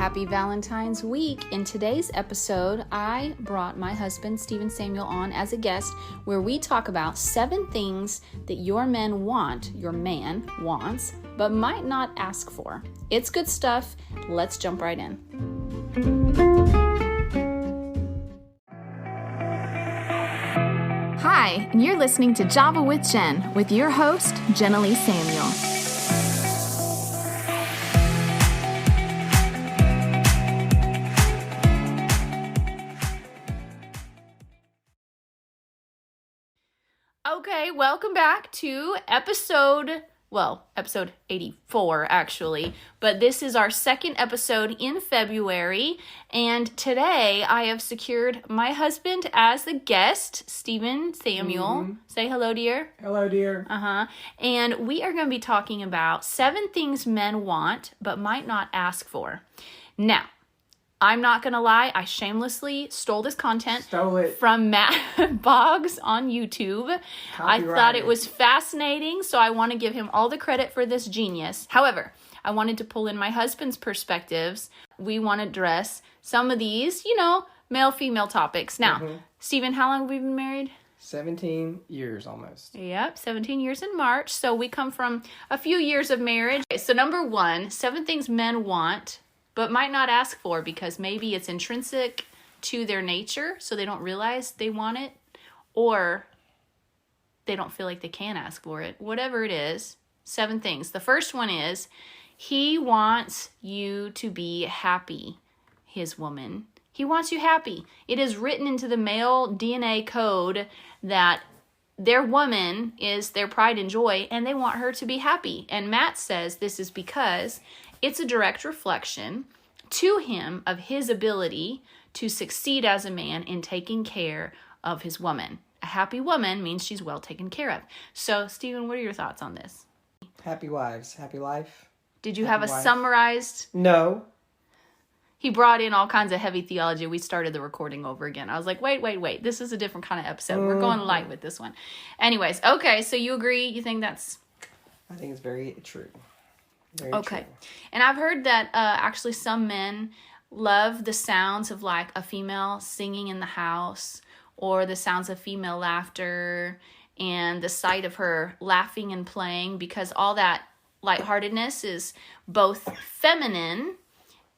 Happy Valentine's week. In today's episode, I brought my husband, Stephen Samuel, on as a guest where we talk about 7 things that your man wants, but might not ask for. It's good stuff. Let's jump right in. Hi, and you're listening to Java with Jen with your host, Jenna Lee Samuel. Okay, welcome back to episode 84 actually, but this is our second episode in February, and today I have secured my husband as the guest, Stephen Samuel. Mm-hmm. Say hello, dear. Hello, dear. And we are going to be talking about 7 things men want but might not ask for. Now, I'm not going to lie, I shamelessly stole this content from Matt Boggs on YouTube. I thought it was fascinating, so I want to give him all the credit for this genius. However, I wanted to pull in my husband's perspectives. We want to address some of these, male-female topics. Now, Stephen, how long have we been married? 17 years almost. Yep, 17 years in March. So we come from a few years of marriage. Okay, so number 1, 7 things men want but might not ask for because maybe it's intrinsic to their nature, so they don't realize they want it, or they don't feel like they can ask for it. Whatever it is, 7 things. The first one is, he wants you to be happy, his woman. He wants you happy. It is written into the male DNA code that their woman is their pride and joy, and they want her to be happy. And Matt says this is because it's a direct reflection to him of his ability to succeed as a man in taking care of his woman. A happy woman means she's well taken care of. So, Stephen, what are your thoughts on this? Happy wives, happy life. Did you have a summarized? No. He brought in all kinds of heavy theology. We started the recording over again. I was like, wait. This is a different kind of episode. We're going light with this one. Anyways, okay, so you agree? You think that's... I think it's very true. Okay. True. And I've heard that actually some men love the sounds of like a female singing in the house, or the sounds of female laughter and the sight of her laughing and playing, because all that lightheartedness is both feminine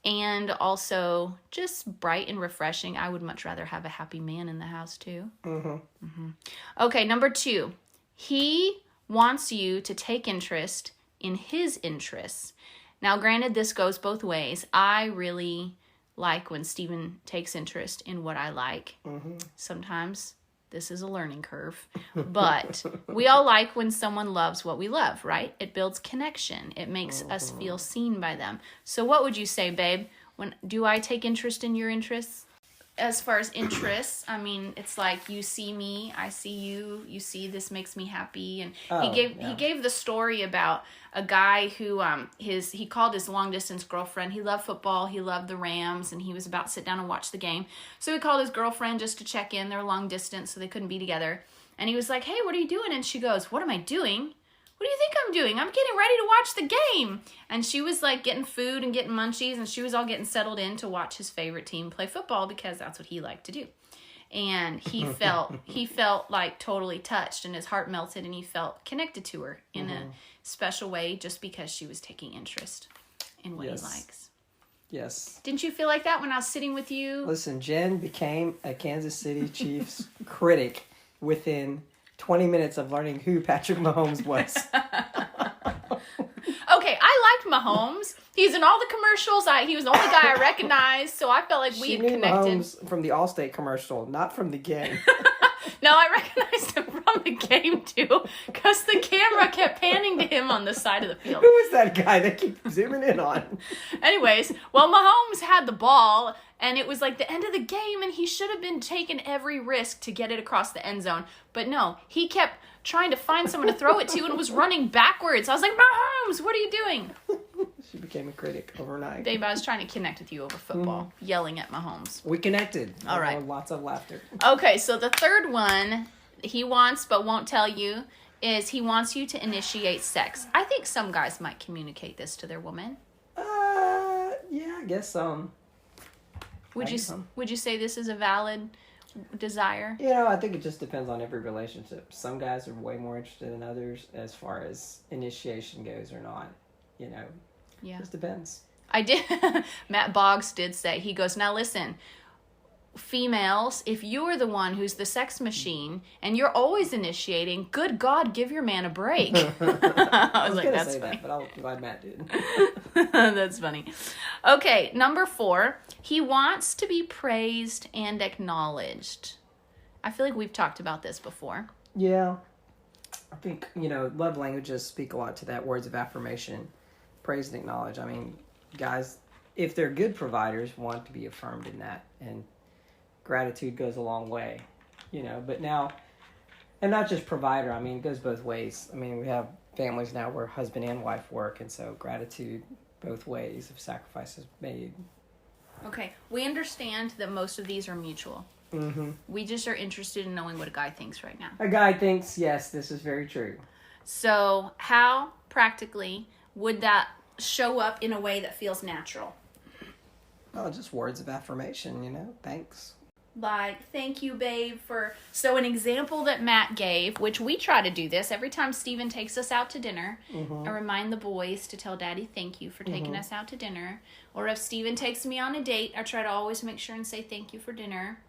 and also just bright and refreshing. I would much rather have a happy man in the house too. Okay, number 2. He wants you to take interest in his interests. Now, granted, this goes both ways. I really like when Stephen takes interest in what I like. Sometimes this is a learning curve, but we all like when someone loves what we love, right? It builds connection. It makes us feel seen by them. So what would you say, babe? Do I take interest in your interests? As far as interests, I mean, it's like you see me, I see you, you see this makes me happy. And he gave the story about a guy who he called his long distance girlfriend. He loved football, he loved the Rams, and he was about to sit down and watch the game. So he called his girlfriend just to check in. They're long distance, so they couldn't be together. And he was like, "Hey, what are you doing?" And she goes, "What am I doing? What do you think I'm doing? I'm getting ready to watch the game." And she was like getting food and getting munchies, and she was all getting settled in to watch his favorite team play football because that's what he liked to do. And he felt like totally touched, and his heart melted, and he felt connected to her in a special way just because she was taking interest in what he likes. Yes. Didn't you feel like that when I was sitting with you? Listen, Jen became a Kansas City Chiefs critic within 20 minutes of learning who Patrick Mahomes was. Okay, I liked Mahomes. He's in all the commercials. He was the only guy I recognized, so I felt like we had connected. Mahomes from the Allstate commercial, not from the game. No, I recognized him from the game too, because the camera kept panning to him on the side of the field. Who is that guy they keep zooming in on? Anyways, well, Mahomes had the ball, and it was like the end of the game, and he should have been taking every risk to get it across the end zone. But no, he kept trying to find someone to throw it to and was running backwards. I was like, "Mahomes, what are you doing?" She became a critic overnight. Babe, I was trying to connect with you over football, yelling at Mahomes. We connected. All right. Lots of laughter. Okay, so the third one he wants but won't tell you is he wants you to initiate sex. I think some guys might communicate this to their woman. Yeah, I guess Would you say this is a valid desire? I think it just depends on every relationship. Some guys are way more interested than others as far as initiation goes or not. Yeah. Just depends. I did. Matt Boggs did say, he goes, now listen, females, if you're the one who's the sex machine and you're always initiating, good God, give your man a break. I was like, that's funny. But I'm glad Matt did. That's funny. Okay, number 4, he wants to be praised and acknowledged. I feel like we've talked about this before. Yeah. I think, love languages speak a lot to that. Words of affirmation, praise and acknowledge. I mean, guys, if they're good providers, want to be affirmed in that. And gratitude goes a long way, but now, and not just provider, I mean, it goes both ways. I mean, we have families now where husband and wife work, and so gratitude both ways of sacrifices made. Okay, we understand that most of these are mutual. Mm-hmm. We just are interested in knowing what a guy thinks right now. A guy thinks, yes, this is very true. So how practically would that show up in a way that feels natural? Oh, just words of affirmation, thanks. Like, thank you, babe, for... So an example that Matt gave, which we try to do this every time Steven takes us out to dinner. Mm-hmm. I remind the boys to tell Daddy thank you for taking us out to dinner. Or if Steven takes me on a date, I try to always make sure and say thank you for dinner.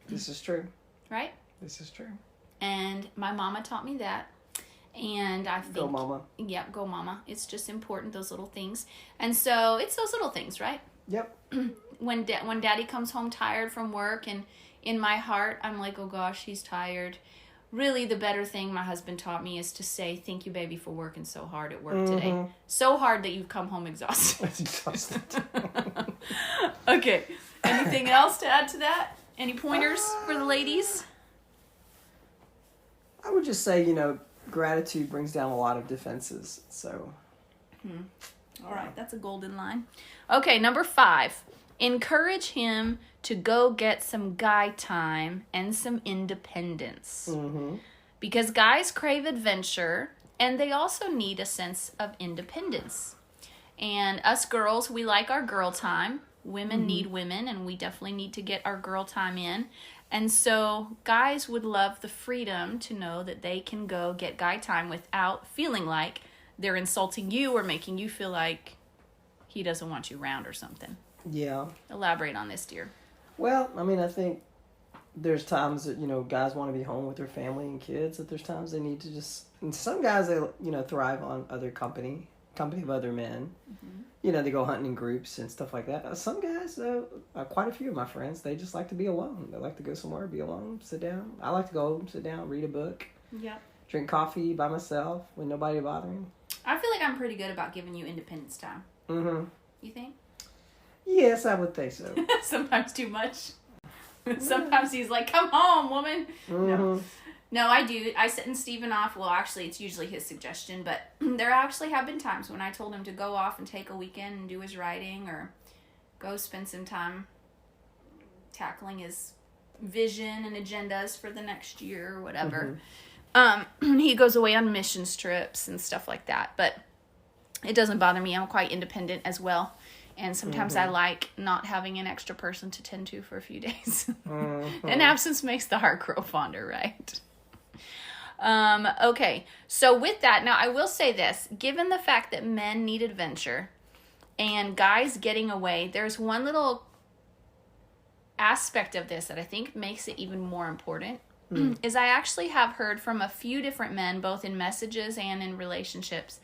This is true. Right? This is true. And my mama taught me that. And I think... Go mama. Yeah, go mama. It's just important, those little things. And so it's those little things, right? Yep. When Daddy comes home tired from work, and in my heart I'm like, oh gosh, he's tired. Really, the better thing my husband taught me is to say, thank you, baby, for working so hard at work today. So hard that you've come home exhausted. That's exhausted. Okay. Anything else to add to that? Any pointers for the ladies? I would just say, gratitude brings down a lot of defenses. So. All right, that's a golden line. Okay, number 5. Encourage him to go get some guy time and some independence. Mm-hmm. Because guys crave adventure, and they also need a sense of independence. And us girls, we like our girl time. Women need women, and we definitely need to get our girl time in. And so guys would love the freedom to know that they can go get guy time without feeling like they're insulting you or making you feel like he doesn't want you around or something. Yeah. Elaborate on this, dear. Well, I mean, I think there's times that, guys want to be home with their family and kids, that there's times they need to just, and some guys, they, thrive on other company of other men. Mm-hmm. They go hunting in groups and stuff like that. Some guys, quite a few of my friends, they just like to be alone. They like to go somewhere, be alone, sit down. I like to go sit down, read a book. Yeah. Drink coffee by myself with nobody bothering. I feel like I'm pretty good about giving you independence time. Mm-hmm. You think? Yes, I would think so. Sometimes too much. Sometimes he's like, come home, woman. Mm-hmm. No, I do. I send Steven off. Well, actually, it's usually his suggestion, but there actually have been times when I told him to go off and take a weekend and do his writing or go spend some time tackling his vision and agendas for the next year or whatever. He goes away on missions trips and stuff like that, but it doesn't bother me. I'm quite independent as well. And sometimes I like not having an extra person to tend to for a few days. And absence makes the heart grow fonder, right? Okay, so with that, now I will say this. Given the fact that men need adventure and guys getting away, there's one little aspect of this that I think makes it even more important. Is I actually have heard from a few different men, both in messages and in relationships,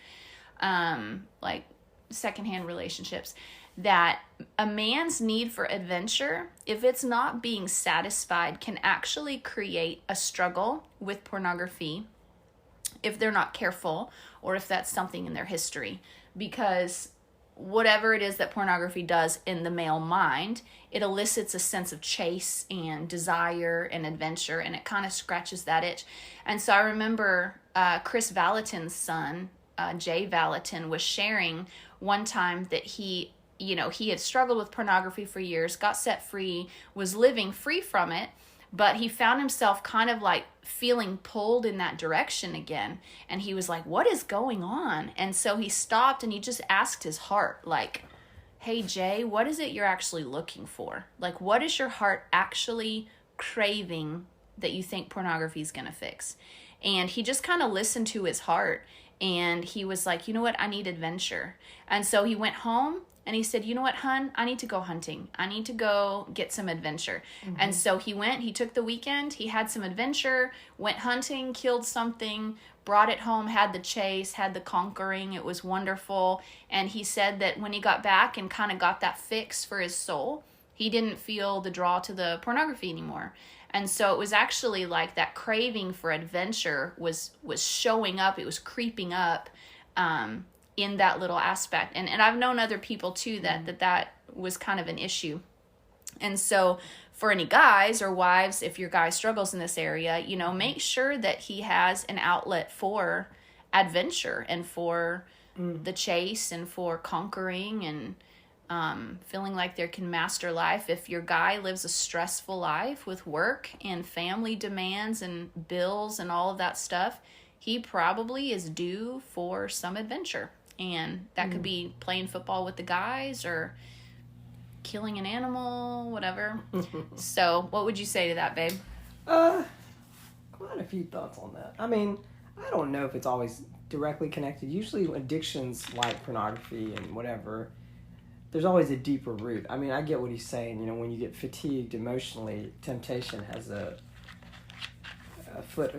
like secondhand relationships, that a man's need for adventure, if it's not being satisfied, can actually create a struggle with pornography if they're not careful or if that's something in their history. Because whatever it is that pornography does in the male mind, it elicits a sense of chase and desire and adventure, and it kind of scratches that itch. And so I remember Chris Valentines' son, Jay Valentin, was sharing one time that he had struggled with pornography for years, got set free, was living free from it, but he found himself kind of like feeling pulled in that direction again. And he was like, what is going on? And so he stopped and he just asked his heart, like, hey, Jay, what is it you're actually looking for? Like, what is your heart actually craving that you think pornography is going to fix? And he just kind of listened to his heart. And he was like, you know what? I need adventure. And so he went home and he said, you know what, hun? I need to go hunting. I need to go get some adventure. Mm-hmm. And so he went, he took the weekend, he had some adventure, went hunting, killed something, brought it home, had the chase, had the conquering. It was wonderful. And he said that when he got back and kind of got that fix for his soul, he didn't feel the draw to the pornography anymore. And so it was actually like that craving for adventure was showing up. It was creeping up in that little aspect. And I've known other people too that was kind of an issue. And so for any guys or wives, if your guy struggles in this area, you know, make sure that he has an outlet for adventure and for the chase and for conquering and feeling like they can master life. If your guy lives a stressful life with work and family demands and bills and all of that stuff, he probably is due for some adventure. And that could be playing football with the guys or killing an animal, whatever. So what would you say to that, babe? Quite a few thoughts on that. I mean, I don't know if it's always directly connected. Usually addictions like pornography and whatever, there's always a deeper root. I mean, I get what he's saying. You know, when you get fatigued emotionally, temptation has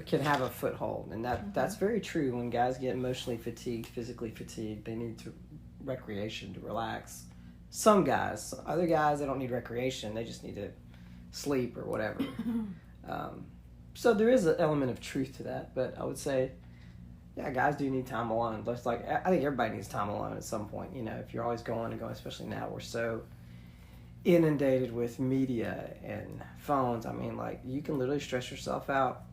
can have a foothold, and that's very true. When guys get emotionally fatigued, physically fatigued, they need recreation to relax. Some guys, other guys, they don't need recreation. They just need to sleep or whatever. So there is an element of truth to that, but I would say, yeah, guys do need time alone. Just like I think everybody needs time alone at some point. You know, if you're always going and going, especially now we're so inundated with media and phones. I mean, like, you can literally stress yourself out.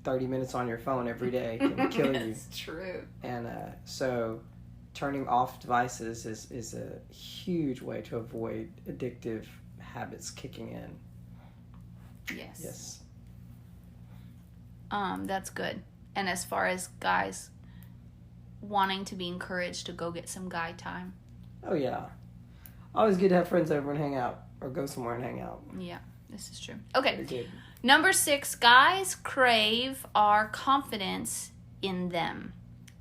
30 minutes on your phone every day can kill you. That's true. And so turning off devices is a huge way to avoid addictive habits kicking in. Yes. That's good. And as far as guys wanting to be encouraged to go get some guy time. Oh, yeah. Always good to have friends over and hang out or go somewhere and hang out. Yeah, this is true. Okay. Number 6, guys crave our confidence in them.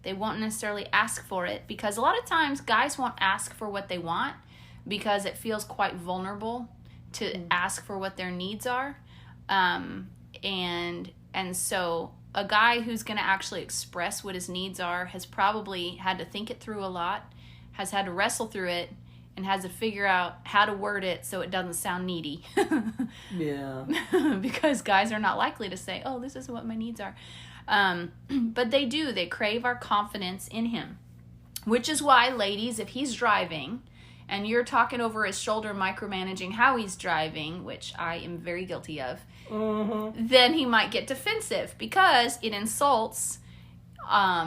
They won't necessarily ask for it because a lot of times guys won't ask for what they want because it feels quite vulnerable to ask for what their needs are. And so a guy who's going to actually express what his needs are has probably had to think it through a lot, has had to wrestle through it, and has to figure out how to word it so it doesn't sound needy. Yeah. Because guys are not likely to say, oh, this is what my needs are. But they do. They crave our confidence in him. Which is why, ladies, if he's driving and you're talking over his shoulder, micromanaging how he's driving, which I am very guilty of, then he might get defensive because it insults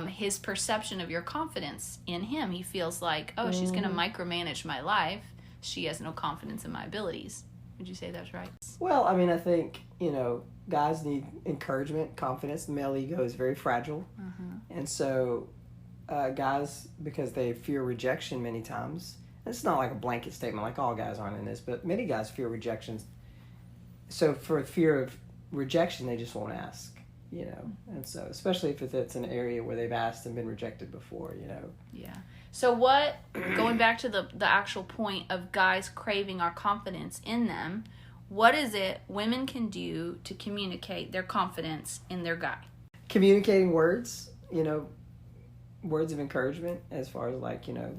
his perception of your confidence in him. He feels like, oh, she's going to micromanage my life. She has no confidence in my abilities. Would you say that's right? Well, I mean, I think, you know, guys need encouragement, confidence. The male ego is very fragile. And so guys, because they fear rejection many times, and it's not like a blanket statement like all guys aren't in this, but many guys fear rejections. So for fear of rejection, they just won't ask. You know, and so especially if it's an area where they've asked and been rejected before, you know. Yeah. So going back to the actual point of guys craving our confidence in them, what is it women can do to communicate their confidence in their guy? Communicating words, you know, words of encouragement as far as like, you know,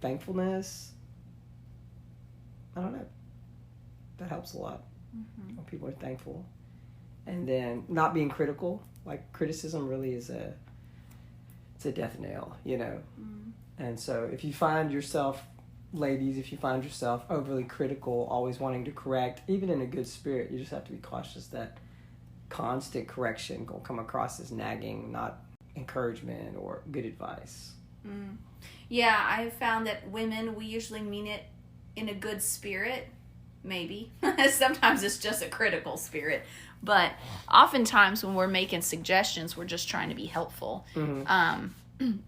thankfulness. I don't know. That helps a lot when people are thankful. And then not being critical, like criticism really is it's a death nail, you know. And so if you find yourself, ladies, overly critical, always wanting to correct, even in a good spirit, you just have to be cautious that constant correction will come across as nagging, not encouragement or good advice. Yeah, I've found that women, we usually mean it in a good spirit, maybe. Sometimes it's just a critical spirit. But oftentimes when we're making suggestions, we're just trying to be helpful.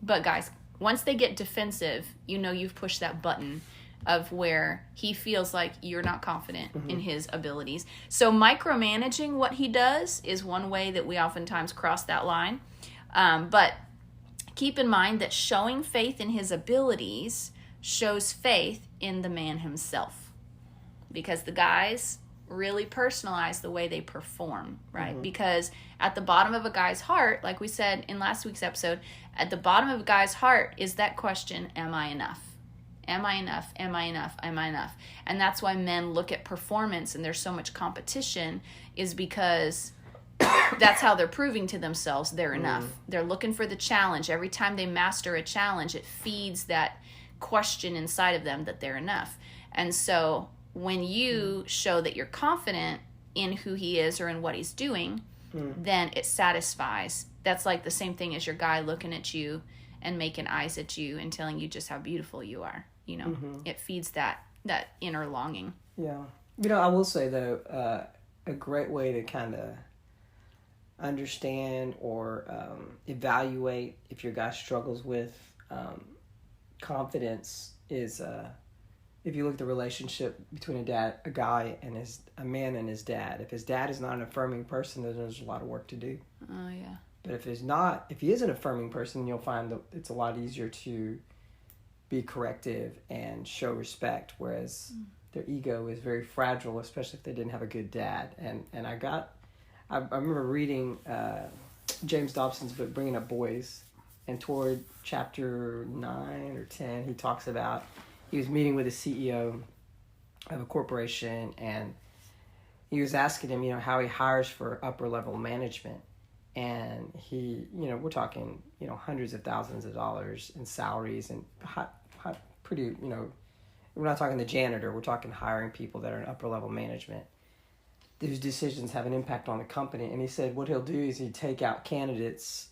But guys, once they get defensive, you know you've pushed that button of where he feels like you're not confident in his abilities. So micromanaging what he does is one way that we oftentimes cross that line. But keep in mind that showing faith in his abilities shows faith in the man himself. Because the guys really personalize the way they perform, right? Because at the bottom of a guy's heart, like we said in last week's episode, at the bottom of a guy's heart is that question, am I enough? Am I enough? Am I enough? Am I enough? And that's why men look at performance and there's so much competition, is because that's how they're proving to themselves they're enough. They're looking for the challenge. Every time they master a challenge, it feeds that question inside of them that they're enough. And so when you show that you're confident in who he is or in what he's doing, then it satisfies. That's like the same thing as your guy looking at you and making eyes at you and telling you just how beautiful you are. You know, it feeds that inner longing. Yeah. You know, I will say, though, a great way to kind of understand or evaluate if your guy struggles with confidence is if you look at the relationship between a guy and a man and his dad. If his dad is not an affirming person, then there's a lot of work to do. Oh, yeah. But if he is an affirming person, you'll find that it's a lot easier to be corrective and show respect, whereas their ego is very fragile, especially if they didn't have a good dad. And I remember reading James Dobson's book, Bringing Up Boys, and toward chapter 9 or 10, he talks about he was meeting with a CEO of a corporation, and he was asking him, how he hires for upper level management. And he, we're talking, hundreds of thousands of dollars in salaries and pretty, we're not talking the janitor, we're talking hiring people that are in upper level management. Those decisions have an impact on the company. And he said what he'll do is he'd take out candidates,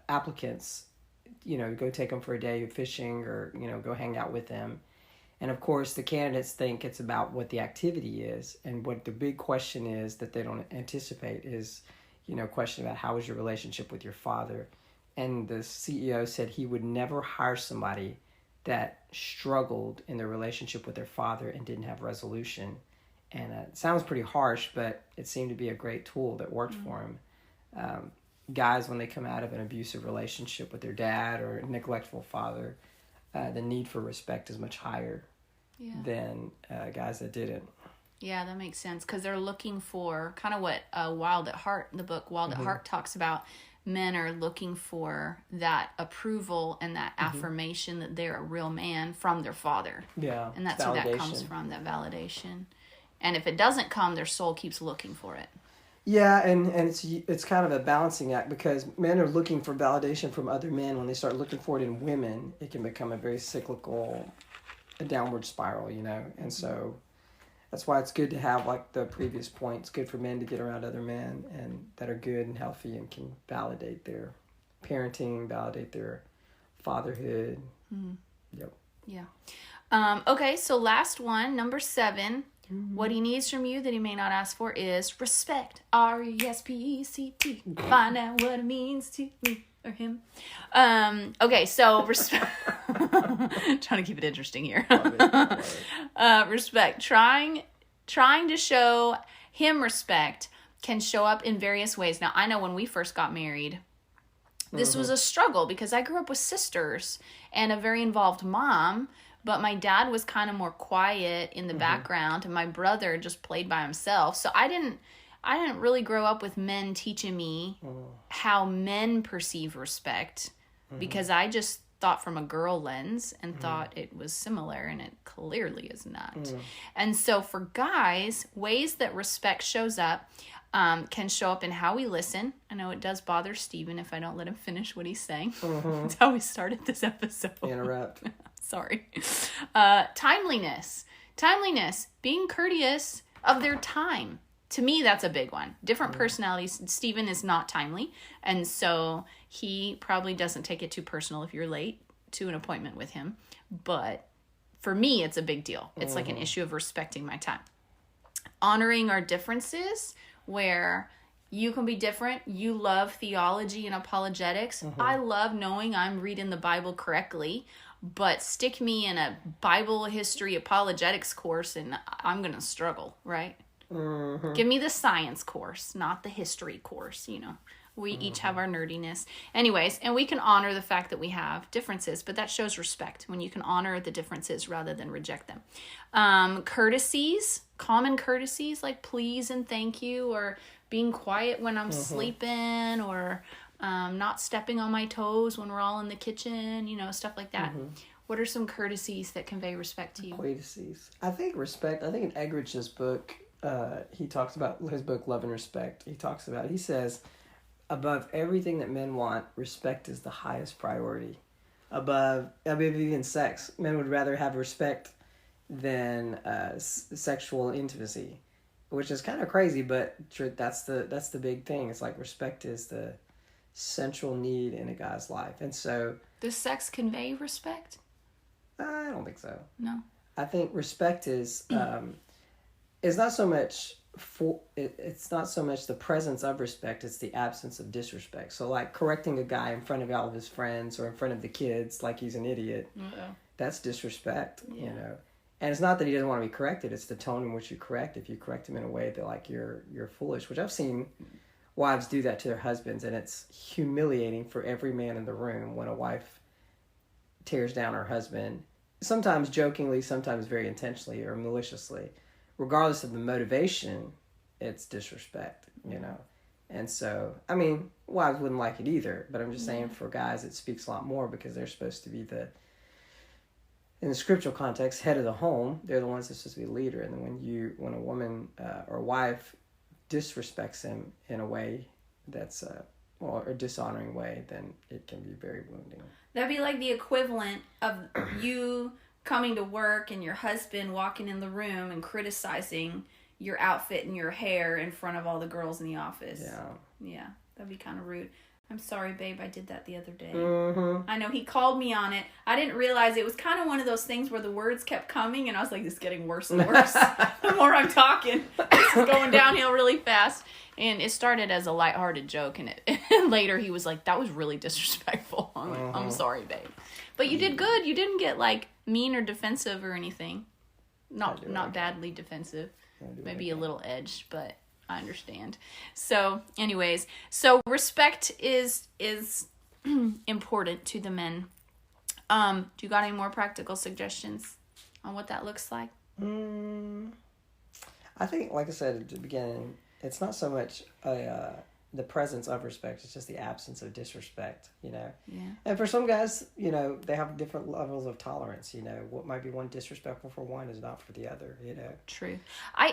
applicants, go take them for a day of fishing or, go hang out with them. And of course, the candidates think it's about what the activity is. And what the big question is that they don't anticipate is, question about how is your relationship with your father. And the CEO said he would never hire somebody that struggled in their relationship with their father and didn't have resolution. And it sounds pretty harsh, but it seemed to be a great tool that worked for him. Guys, when they come out of an abusive relationship with their dad or a neglectful father, the need for respect is much higher than guys that didn't. Yeah, that makes sense, because they're looking for kind of what Wild at Heart, the book Wild at Heart talks about. Men are looking for that approval and that affirmation that they're a real man from their father. Yeah, and that's where that comes from, that validation. And if it doesn't come, their soul keeps looking for it. Yeah, and it's kind of a balancing act, because men are looking for validation from other men. When they start looking for it in women, it can become a very cyclical, a downward spiral, And so that's why it's good to have, like the previous point, it's good for men to get around other men and that are good and healthy and can validate their parenting, validate their fatherhood. Yep. Yeah. Okay, so last one, number 7. What he needs from you that he may not ask for is respect. RESPECT. Find out what it means to me or him. Okay, so respect. Trying to keep it interesting here. Respect. Trying to show him respect can show up in various ways. Now, I know when we first got married, this was a struggle because I grew up with sisters and a very involved mom. But my dad was kind of more quiet in the background, and my brother just played by himself. So I didn't really grow up with men teaching me how men perceive respect, because I just thought from a girl lens and thought it was similar, and it clearly is not. And so for guys, ways that respect shows up can show up in how we listen. I know it does bother Stephen if I don't let him finish what he's saying. That's how we started this episode. Interrupt. Sorry. Timeliness, being courteous of their time. To me, that's a big one. Different personalities. Stephen is not timely, and so he probably doesn't take it too personal if you're late to an appointment with him. But for me, it's a big deal. It's like an issue of respecting my time. Honoring our differences, where You can be different. You love theology and apologetics. I love knowing I'm reading the Bible correctly, but stick me in a Bible history apologetics course and I'm going to struggle, right? Give me the science course, not the history course, you know. We each have our nerdiness. Anyways, and we can honor the fact that we have differences, but that shows respect when you can honor the differences rather than reject them. Courtesies, common courtesies like please and thank you, or being quiet when I'm sleeping, or not stepping on my toes when we're all in the kitchen, you know, stuff like that. What are some courtesies that convey respect to you? Courtesies. I think respect, I think in Eggerich's book, he talks about his book, Love and Respect. He says, above everything that men want, respect is the highest priority. Even sex. Men would rather have respect than sexual intimacy, which is kind of crazy, but that's the big thing. It's like respect is the central need in a guy's life. And so... Does sex convey respect? I don't think so. No. I think respect is not so much... it's not so much the presence of respect, it's the absence of disrespect. So like correcting a guy in front of all of his friends or in front of the kids like he's an idiot, that's disrespect, you know. And it's not that he doesn't want to be corrected, it's the tone in which you correct. If you correct him in a way that like you're foolish, which I've seen wives do that to their husbands, and it's humiliating for every man in the room when a wife tears down her husband, sometimes jokingly, sometimes very intentionally or maliciously. Regardless of the motivation, it's disrespect, you know. And so, I mean, wives wouldn't like it either, but I'm just saying for guys it speaks a lot more because they're supposed to be in the scriptural context, head of the home. They're the ones that's supposed to be the leader. And then when a woman or a wife disrespects him in a way that's, a dishonoring way, then it can be very wounding. That'd be like the equivalent of you coming to work and your husband walking in the room and criticizing your outfit and your hair in front of all the girls in the office. Yeah, that'd be kind of rude. I'm sorry, babe, I did that the other day. I know, he called me on it. I didn't realize it was kind of one of those things where the words kept coming and I was like, this is getting worse and worse. The more I'm talking, it's going downhill really fast. And it started as a lighthearted joke, and later he was like, that was really disrespectful. I'm like, I'm sorry, babe. But you did good. You didn't get like mean or defensive or anything. Not badly defensive. Maybe a little edged, but I understand. So anyways, respect is important to the men. Do you got any more practical suggestions on what that looks like? I think, like I said at the beginning, it's not so much the presence of respect, it's just the absence of disrespect, you know. Yeah. And for some guys, you know, they have different levels of tolerance, you know. What might be one disrespectful for one is not for the other, you know. True.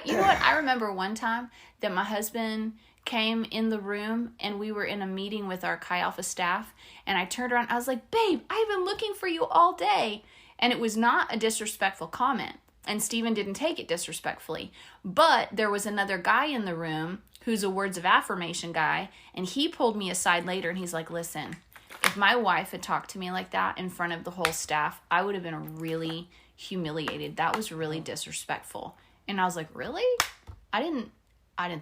You know what? I remember one time that my husband came in the room and we were in a meeting with our Chi Alpha staff, and I turned around, I was like, babe, I've been looking for you all day. And it was not a disrespectful comment. And Stephen didn't take it disrespectfully. But there was another guy in the room who's a words of affirmation guy. And he pulled me aside later and he's like, listen, if my wife had talked to me like that in front of the whole staff, I would have been really humiliated. That was really disrespectful. And I was like, really? I didn't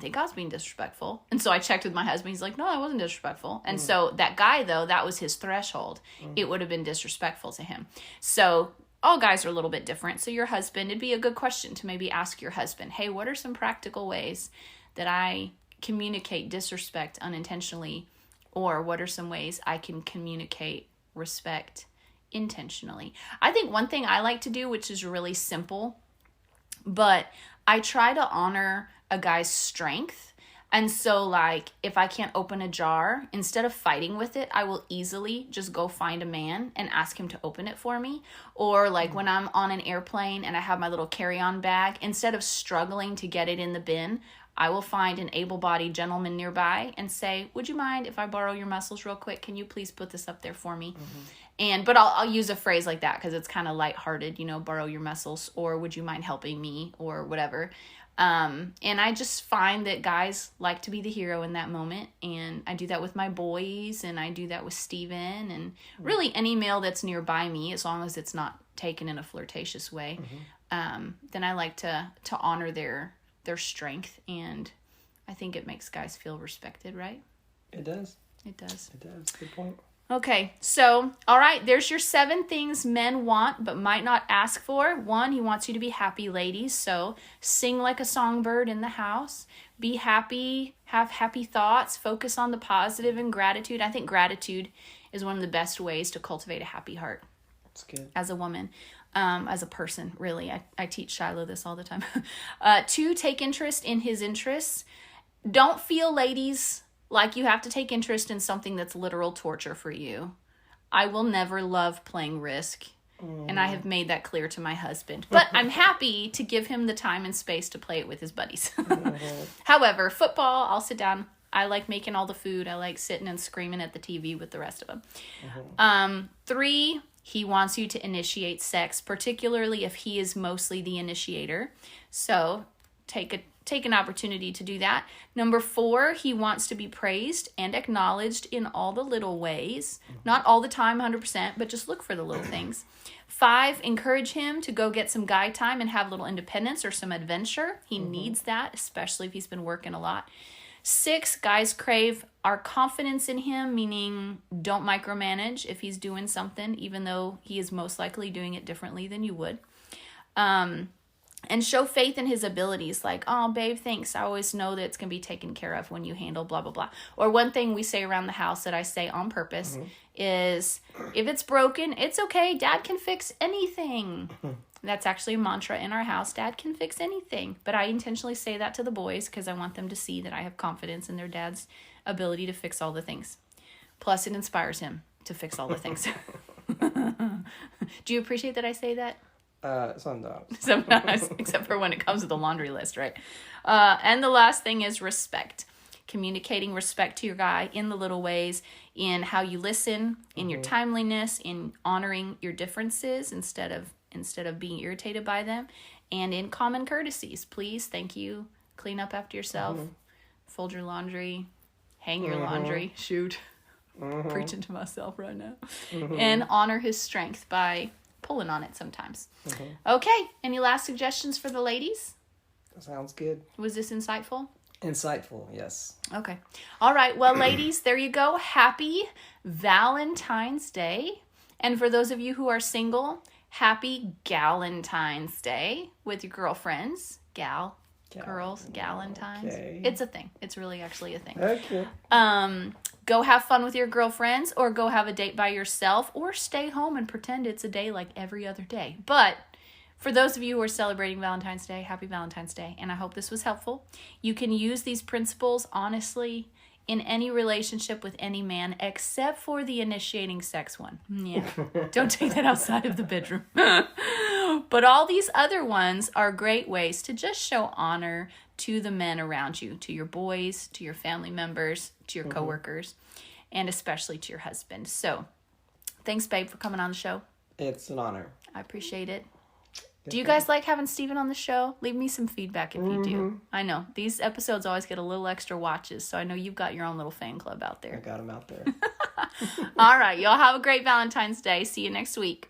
think I was being disrespectful. And so I checked with my husband. He's like, no, I wasn't disrespectful. And so that guy, though, that was his threshold. It would have been disrespectful to him. So all guys are a little bit different. So your husband, it'd be a good question to maybe ask your husband, hey, what are some practical ways that I communicate disrespect unintentionally? Or what are some ways I can communicate respect intentionally? I think one thing I like to do, which is really simple, but I try to honor a guy's strength. And so, like, if I can't open a jar, instead of fighting with it, I will easily just go find a man and ask him to open it for me. Or, like, when I'm on an airplane and I have my little carry-on bag, instead of struggling to get it in the bin, I will find an able-bodied gentleman nearby and say, would you mind if I borrow your muscles real quick? Can you please put this up there for me? But I'll use a phrase like that because it's kind of lighthearted, you know, borrow your muscles, or would you mind helping me, or whatever. And I just find that guys like to be the hero in that moment. And I do that with my boys, and I do that with Steven, and really any male that's nearby me, as long as it's not taken in a flirtatious way. Then I like to honor their strength and I think it makes guys feel respected, right? It does. It does. It does. Good point. Okay, so, all right, there's your 7 things men want but might not ask for. 1, he wants you to be happy, ladies. So sing like a songbird in the house. Be happy, have happy thoughts, focus on the positive and gratitude. I think gratitude is one of the best ways to cultivate a happy heart. That's good. As a woman, as a person, really. I teach Shiloh this all the time. 2, take interest in his interests. Don't feel, ladies, like you have to take interest in something that's literal torture for you. I will never love playing Risk, and I have made that clear to my husband. But I'm happy to give him the time and space to play it with his buddies. However, football, I'll sit down. I like making all the food. I like sitting and screaming at the TV with the rest of them. 3, he wants you to initiate sex, particularly if he is mostly the initiator. So take an opportunity to do that. Number 4, he wants to be praised and acknowledged in all the little ways. Not all the time, 100%, but just look for the little things. 5, encourage him to go get some guy time and have a little independence or some adventure. He needs that, especially if he's been working a lot. 6, guys crave our confidence in him, meaning don't micromanage if he's doing something, even though he is most likely doing it differently than you would. And show faith in his abilities, like, oh, babe, thanks. I always know that it's going to be taken care of when you handle blah, blah, blah. Or one thing we say around the house that I say on purpose is, if it's broken, it's okay. Dad can fix anything. That's actually a mantra in our house. Dad can fix anything. But I intentionally say that to the boys because I want them to see that I have confidence in their dad's ability to fix all the things. Plus, it inspires him to fix all the things. Do you appreciate that I say that? Sometimes, except for when it comes to the laundry list, right? And the last thing is respect. Communicating respect to your guy in the little ways, in how you listen, in your timeliness, in honoring your differences instead of being irritated by them, and in common courtesies. Please, thank you. Clean up after yourself. Fold your laundry. Hang your laundry. Shoot. Preaching to myself right now. And honor his strength by pulling on it sometimes. Okay, any last suggestions for the ladies? Sounds good. Was this insightful? Insightful, yes. Okay. All right, well, ladies, there you go. Happy Valentine's Day. And for those of you who are single, happy Galentine's Day with your girlfriends. Girls, Galentines. Okay. It's a thing. It's really actually a thing. Okay. Go have fun with your girlfriends, or go have a date by yourself, or stay home and pretend it's a day like every other day. But for those of you who are celebrating Valentine's Day, happy Valentine's Day. And I hope this was helpful. You can use these principles, honestly, in any relationship with any man, except for the initiating sex one. Yeah, don't take that outside of the bedroom. But all these other ones are great ways to just show honor to the men around you, to your boys, to your family members, to your coworkers, and especially to your husband. So thanks, babe, for coming on the show. It's an honor. I appreciate it. Do you guys like having Steven on the show? Leave me some feedback if you do. I know. These episodes always get a little extra watches, so I know you've got your own little fan club out there. I got him out there. All right. Y'all have a great Valentine's Day. See you next week.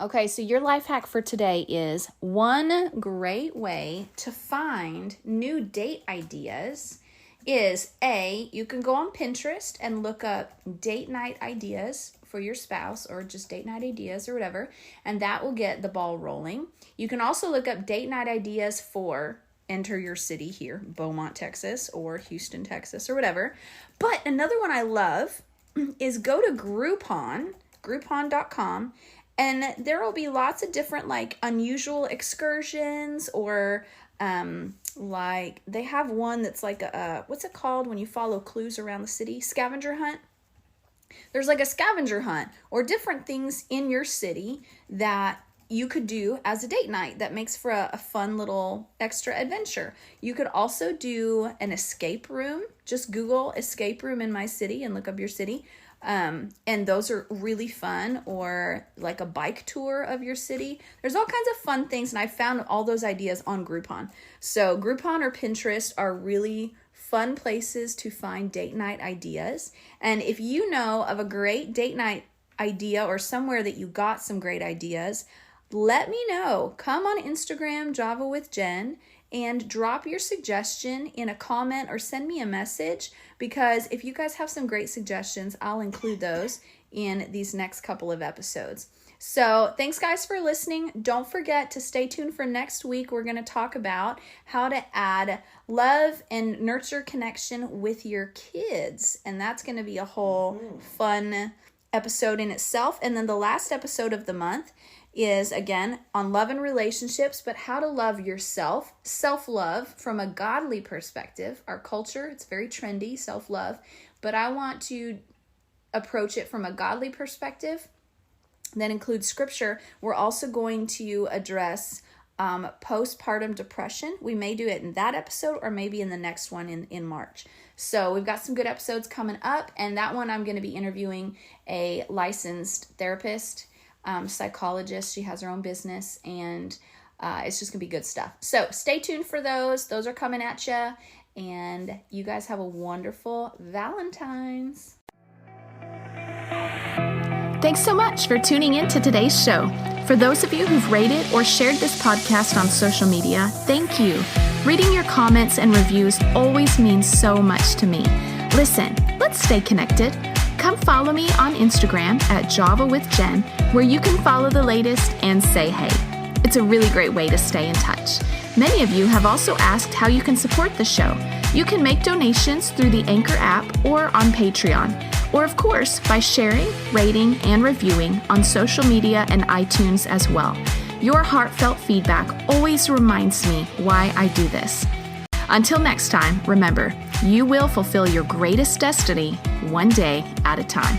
Okay, so your life hack for today is one great way to find new date ideas is you can go on Pinterest and look up date night ideas for your spouse, or just date night ideas or whatever, and that will get the ball rolling. You can also look up date night ideas for enter your city here, Beaumont, Texas, or Houston, Texas, or whatever. But another one I love is go to Groupon.com, and there will be lots of different like unusual excursions, or like they have one that's like a what's it called when you follow clues around the city? Scavenger hunt. There's like a scavenger hunt or different things in your city that you could do as a date night that makes for a fun little extra adventure. You could also do an escape room. Just Google escape room in my city and look up your city. And those are really fun, or like a bike tour of your city. There's all kinds of fun things, and I found all those ideas on Groupon. So Groupon or Pinterest are really fun places to find date night ideas. And if you know of a great date night idea or somewhere that you got some great ideas, let me know. Come on Instagram, Java with Jen, and drop your suggestion in a comment or send me a message, because if you guys have some great suggestions, I'll include those in these next couple of episodes. So thanks guys for listening. Don't forget to stay tuned for next week. We're going to talk about how to add love and nurture connection with your kids. And that's going to be a whole fun episode in itself. And then the last episode of the month is, again, on love and relationships, but how to love yourself, self-love from a godly perspective. Our culture, it's very trendy, self-love, but I want to approach it from a godly perspective that includes scripture. We're also going to address postpartum depression. We may do it in that episode or maybe in the next one in March. So we've got some good episodes coming up, and that one I'm going to be interviewing a licensed therapist, psychologist. She has her own business, and it's just going to be good stuff. So stay tuned for those. Those are coming at you, and you guys have a wonderful Valentines. Thanks so much for tuning in to today's show. For those of you who've rated or shared this podcast on social media, thank you. Reading your comments and reviews always means so much to me. Listen, let's stay connected. Come follow me on Instagram at Java with Jen, where you can follow the latest and say hey. It's a really great way to stay in touch. Many of you have also asked how you can support the show. You can make donations through the Anchor app or on Patreon. Or, of course, by sharing, rating, and reviewing on social media and iTunes as well. Your heartfelt feedback always reminds me why I do this. Until next time, remember, you will fulfill your greatest destiny one day at a time.